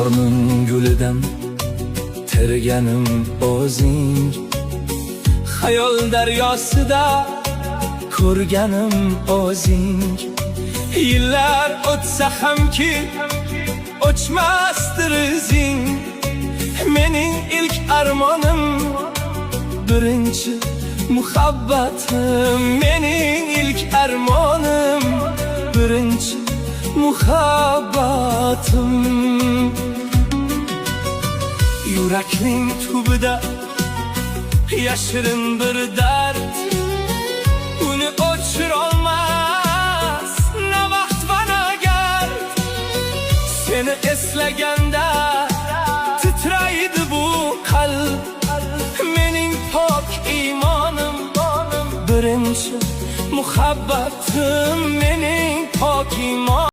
bahorning gulidan terganim o'zing, xayol daryosida ko'rganim o'zing. Yillar o'tsa hamki o'chmasdir izing, mening ilk armonim, birinchi muhabbatim. Mening ilk armonim, birinchi muhabbatim. Yurakning tubida yashirin bir dard, uni o'chirolmas na vaqt va na gard. Seni eslaganda titraydi bu qalb, mening pok imonim, birinchi muhabbatim. Mening pok imonim.